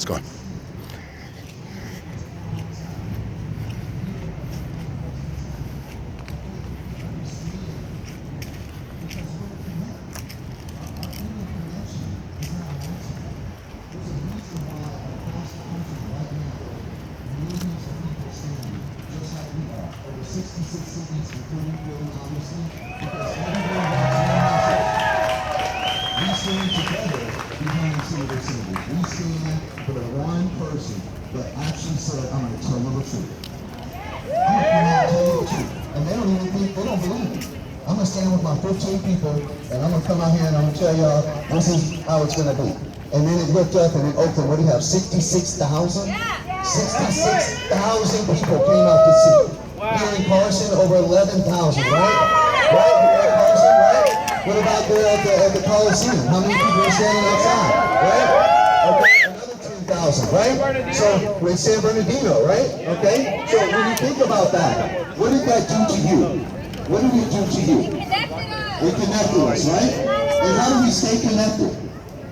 go. We stand for the one person that actually said, I'm going to tell them the truth. I'm going to come out and tell you the truth. And they don't even think, they don't believe me. I'm going to stand with my 15 people, and I'm going to come out here and I'm going to tell y'all, this is how it's going to be. And then it looked up, and in Oakland, what do you have, 66,000? 66,000 people came out to see. Here in Carson, over 11,000, right? Right? Here in Carson, right? What about there at the Coliseum? How many people are standing outside, right? Okay, another 10,000, right? So, in San Bernardino, right? Okay? So, when you think about that, what did that do to you? What did it do to you? It connected us, right? And how do we stay connected?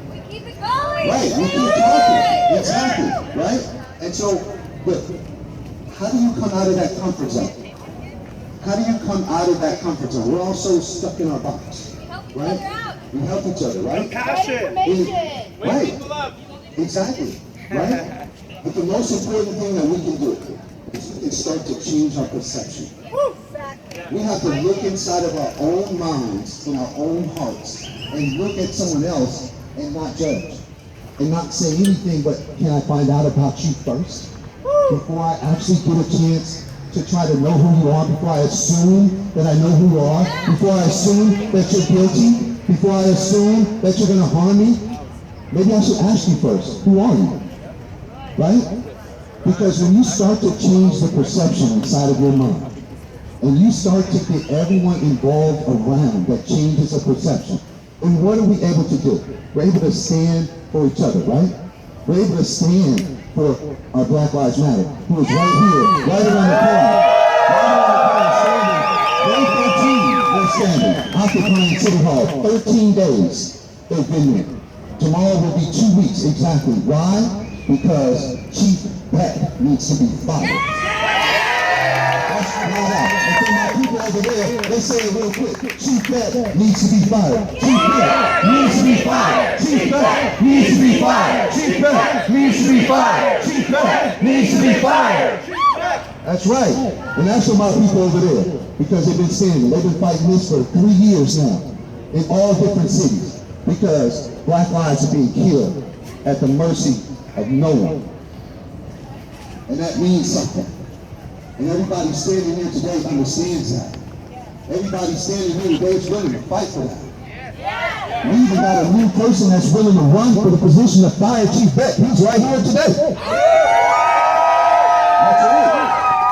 We keep it going. Right, we keep talking. Exactly, right? And so, but how do you come out of that comfort zone? How do you come out of that comfort zone? We're all so stuck in our box, right? We help each other, right? Compassion. Right. Exactly. Right? But the most important thing that we can do is we can start to change our perception. We have to look inside of our own minds and our own hearts and look at someone else and not judge. And not say anything but, can I find out about you first? Before I actually get a chance to try to know who you are, before I assume that I know who you are, before I assume that you're guilty, before I assume that you're going to harm me, maybe I should ask you first, who are you? Right? Because when you start to change the perception inside of your mind, and you start to get everyone involved around that changes the perception, and what are we able to do? We're able to stand for each other, right? We're able to stand for our Black Lives Matter, who is right here, right around the corner. Right around the corner, standing. Day 13, they're standing, occupying City Hall. 13 days they've been there. Tomorrow will be 2 weeks exactly. Why? Because Chief Beck needs to be fired. That's right out. And for my people over there, they say it real quick. Chief Beck needs to be fired. Chief Beck needs to be fired. Chief Beck needs to be fired. Chief Beck needs to be fired. Chief Beck needs to be fired. That's right. And that's for my people over there. Because they've been standing. They've been fighting this for 3 years now. In all different cities. Because black lives are being killed at the mercy of no one. And that means something. And everybody standing here today understands that. Everybody standing here today is willing to fight for that. We even got a new person that's willing to run for the position of Fire Chief Beck. He's right here today. That's right.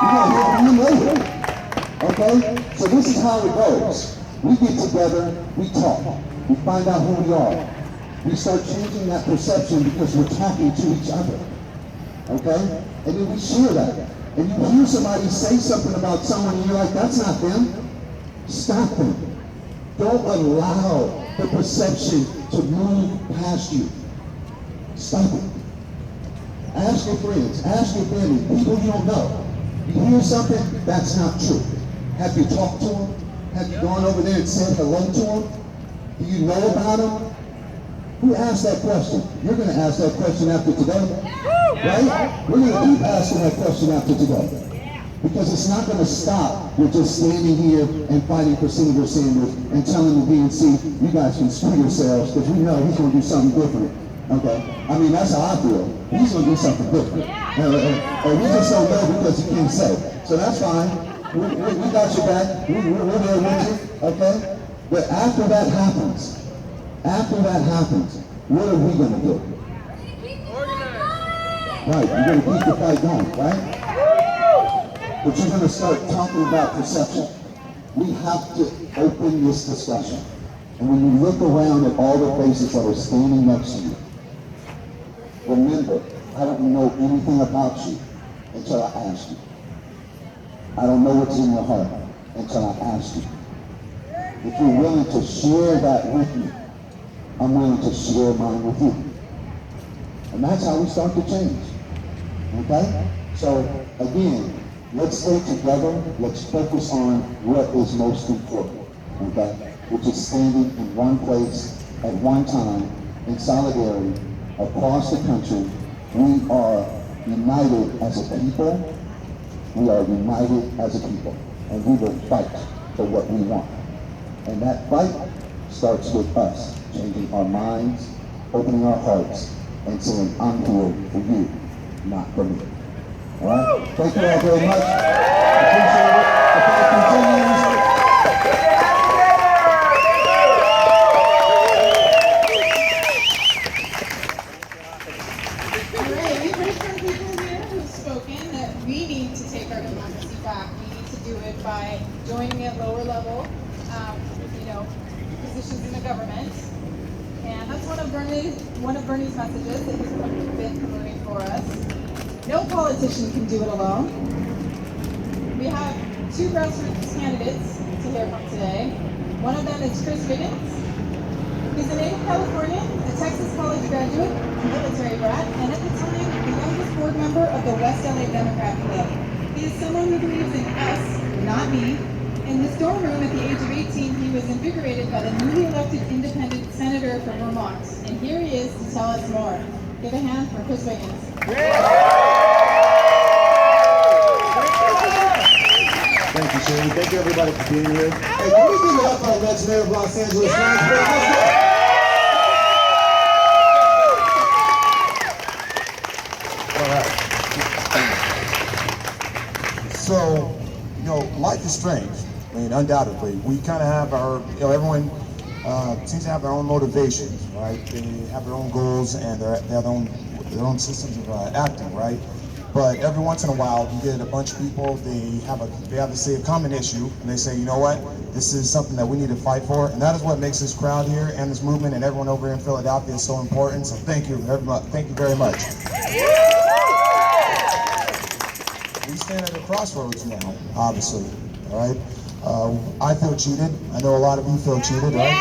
We're going to hear from him later. Okay? So this is how it goes. We get together, we talk, we find out who we are. We start changing that perception because we're talking to each other. Okay? And then we share that. And you hear somebody say something about someone and you're like, that's not them. Stop them. Don't allow the perception to move past you. Stop it. Ask your friends, ask your family, people you don't know. You hear something, that's not true. Have you talked to them? Have you gone over there and said hello to them? Do you know about them? Who asked that question? You're going to ask that question after today. Right? We're going to keep asking that question after today. Because it's not going to stop with just standing here and fighting for Senator Sanders and telling the DNC, you guys can screw yourselves because we know he's going to do something different. Okay? I mean, that's how I feel. He's going to do something different. And we just don't know because he can't say. So that's fine. We got your back. We're there with you. Okay? But after that happens, what are we going to do? Right, you're going to keep the fight going, right? But you're going to start talking about perception. We have to open this discussion. And when you look around at all the faces that are standing next to you, remember, I don't know anything about you until I ask you. I don't know what's in your heart until I ask you. If you're willing to share that with me, I'm willing to share mine with you. And that's how we start to change. Okay? So again, let's stay together. Let's focus on what is most important. Okay? Which is standing in one place at one time in solidarity across the country. We are united as a people. We are united as a people. And we will fight for what we want. And that fight starts with us changing our minds, opening our hearts, and saying, I'm here for you, not for me. All right? Thank you all very much. Appreciate it. The fight continues. All right, we've heard from people here who've spoken that we need to take our democracy back. We need to do it by joining at lower level, positions in the government. And that's one of Bernie's messages that he's been promoting for us. No politician can do it alone. We have two grassroots candidates to hear from today. One of them is Chris Wiggins. He's a native Californian, a Texas college graduate, a military brat, and at the time, the youngest board member of the West LA Democrat Club. He is someone who believes in us, not me. In his dorm room at the age of 18, he was invigorated by the newly elected independent senator from Vermont. And here he is to tell us more. Give a hand for Chris Wiggins. Thank you, Sherry. Thank you, everybody, for being here. Hey, can we give it up for the legendary of Los Angeles? All right. So, life is strange. I mean, undoubtedly. We kind of have our, everyone seems to have their own motivations, right? They have their own goals and their own systems of acting, right? But every once in a while, you get a bunch of people. They have to say a common issue, and they say, you know what? This is something that we need to fight for, and that is what makes this crowd here and this movement and everyone over here in Philadelphia so important. So thank you, everybody. Thank you very much. We stand at a crossroads now, obviously. All right. I feel cheated. I know a lot of you feel cheated, right?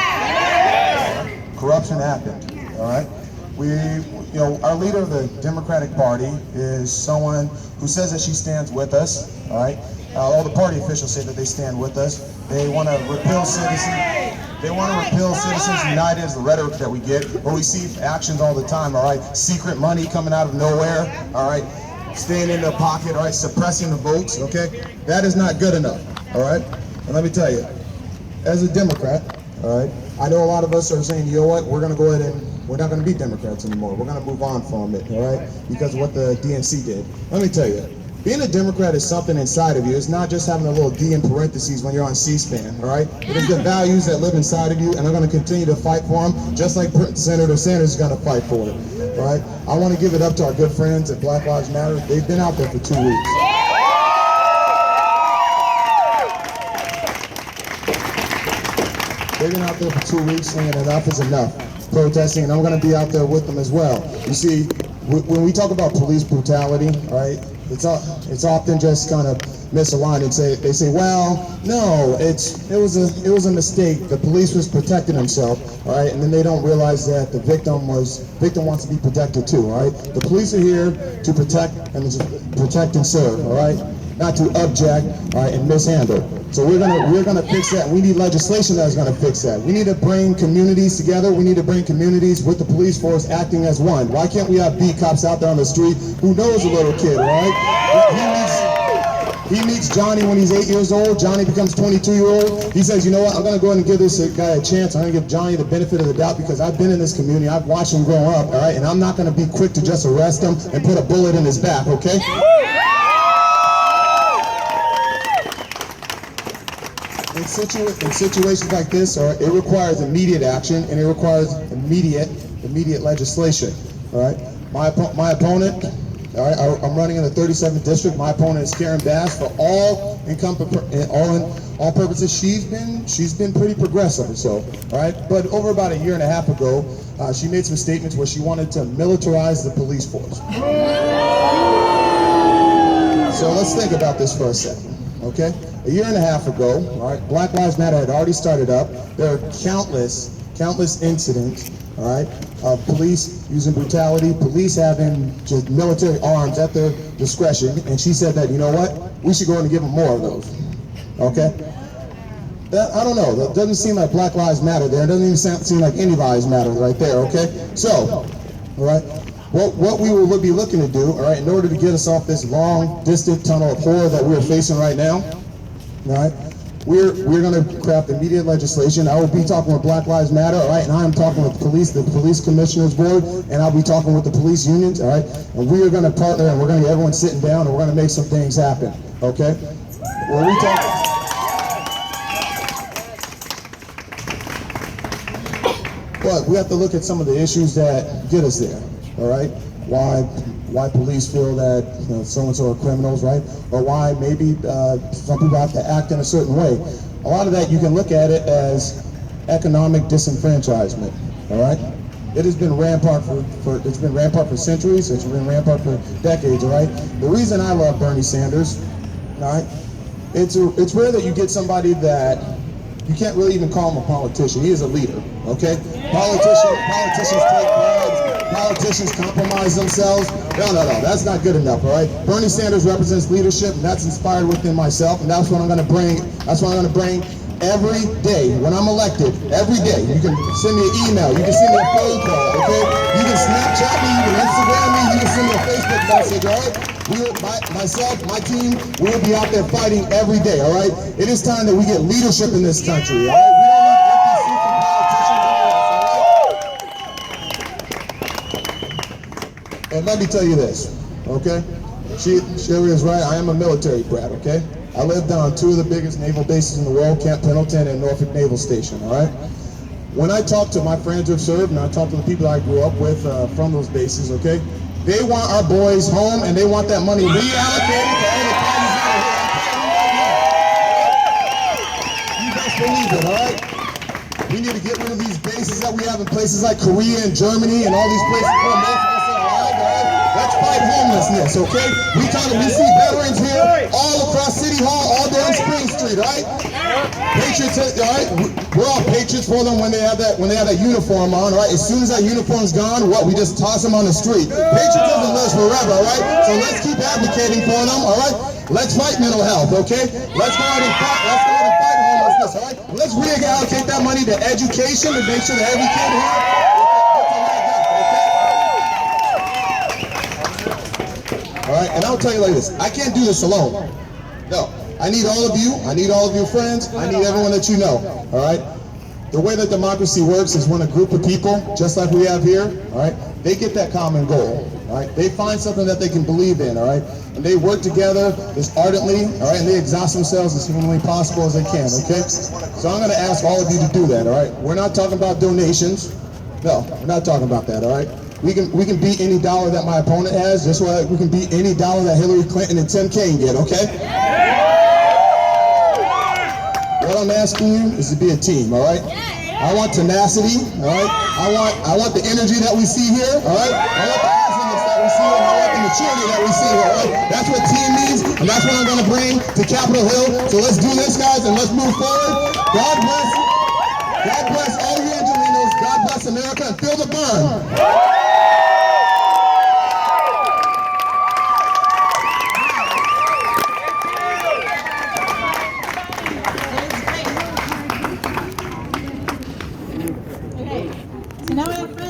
Corruption happened. All right. Our leader of the Democratic Party is someone who says that she stands with us. All right. All the party officials say that they stand with us. They want to repeal citizens. They want to repeal Citizens United is the rhetoric that we get, but we see actions all the time. All right. Secret money coming out of nowhere. All right. Staying in their pocket. All right. Suppressing the votes. Okay. That is not good enough. All right. And let me tell you, as a Democrat, all right, I know a lot of us are saying, you know what, we're going to go ahead and we're not going to be Democrats anymore. We're going to move on from it, all right, because of what the DNC did. Let me tell you, being a Democrat is something inside of you. It's not just having a little D in parentheses when you're on C-SPAN, all right? It is the values that live inside of you, and I'm going to continue to fight for them, just like Senator Sanders is going to fight for it, all right? I want to give it up to our good friends at Black Lives Matter. They've been out there for 2 weeks. They've been out there for 2 weeks saying enough is enough, protesting, and I'm going to be out there with them as well. You see, when we talk about police brutality, all right, it's often just kind of misaligned and they say, well, no, it was a mistake. The police was protecting himself, all right, and then they don't realize that the victim wants to be protected too, all right. The police are here to protect and serve, all right, not to object, all right, and mishandle. So we're gonna fix that. We need legislation that's gonna fix that. We need to bring communities together. We need to bring communities with the police force acting as one. Why can't we have beat cops out there on the street who knows a little kid, right? He meets Johnny when he's 8 years old. Johnny becomes 22-year-old. He says, you know what, I'm gonna go ahead and give this guy a chance. I'm gonna give Johnny the benefit of the doubt because I've been in this community. I've watched him grow up, all right? And I'm not gonna be quick to just arrest him and put a bullet in his back, okay? In situations like this, it requires immediate action and it requires immediate legislation. All right, my opponent. All right, I'm running in the 37th district. My opponent is Karen Bass. For all purposes, she's been pretty progressive or so. All right, but over about a year and a half ago, she made some statements where she wanted to militarize the police force. So let's think about this for a second. Okay, a year and a half ago, all right, Black Lives Matter had already started up. There are countless incidents all right, of police using brutality, police having just military arms at their discretion, and she said that, you know what, we should go in and give them more of those, okay? I don't know, that doesn't seem like Black Lives Matter there, it doesn't even seem like any lives matter right there, okay? So, all right, what we will be looking to do, all right, in order to get us off this long, distant tunnel of horror that we're facing right now, all right, we're going to craft immediate legislation. I will be talking with Black Lives Matter, all right, and I am talking with the police commissioners board, and I'll be talking with the police unions, all right, and we are going to partner, and we're going to get everyone sitting down, and we're going to make some things happen, okay? When we talk, but we have to look at some of the issues that get us there, all right? Why police feel that so-and-so are criminals, right? Or why maybe some people have to act in a certain way. A lot of that you can look at it as economic disenfranchisement, all right? It has been rampant it's been rampant for centuries, it's been rampant for decades, all right? The reason I love Bernie Sanders, all right? It's rare that you get somebody that you can't really even call him a politician. He is a leader, okay? Politicians take bribes. Politicians compromise themselves. No, that's not good enough, all right? Bernie Sanders represents leadership, and that's inspired within myself, and that's what I'm going to bring. That's what I'm going to bring every day when I'm elected. Every day, you can send me an email, you can send me a phone call, okay? You can Snapchat me, you can Instagram me, you can send me a Facebook message, all right? Myself, my team, we will be out there fighting every day, all right? It is time that we get leadership in this country, all right? We don't need empty seats and politicians. And let me tell you this, okay? Sherry is right, I am a military brat, okay? I lived on two of the biggest naval bases in the world, Camp Pendleton and Norfolk Naval Station, all right? When I talk to my friends who have served, and I talk to the people I grew up with from those bases, okay? They want our boys home, and they want that money reallocated to all the causes that are here. You best believe it, all right? We need to get rid of these bases that we have in places like Korea and Germany and all these places where most of us are alive, all right? Let's fight homelessness, okay? We see veterans here all across City Hall, all down Spring Street, all right? Patriots, all right? We're all patriots for them when they have that uniform on, all right? As soon as that uniform's gone, we just toss them on the street. Patriotism lives forever, all right? So let's keep advocating for them, all right? Let's fight mental health, okay? Let's go out and fight. Let's go out and fight homelessness, all right? Let's reallocate that money to education to make sure that every kid here gets a leg up, okay? All right, and I'll tell you like this, I can't do this alone. No, I need all of you, I need all of your friends, I need everyone that you know, all right? The way that democracy works is when a group of people, just like we have here, all right, they get that common goal, all right? They find something that they can believe in, all right? And they work together as ardently, all right, and they exhaust themselves as humanly possible as they can, okay? So I'm gonna ask all of you to do that, all right? We're not talking about donations. No, we're not talking about that, all right? We can beat any dollar that my opponent has, just like we can beat any dollar that Hillary Clinton and Tim Kaine get, okay? What I'm asking you is to be a team, all right? I want tenacity, all right? I want the energy that we see here, all right? I want the awesomeness that we see, and I want the maturity that we see here, all right? That's what team means, and that's what I'm going to bring to Capitol Hill. So let's do this, guys, and let's move forward. God bless all you Angelinos. God bless America, and feel the burn.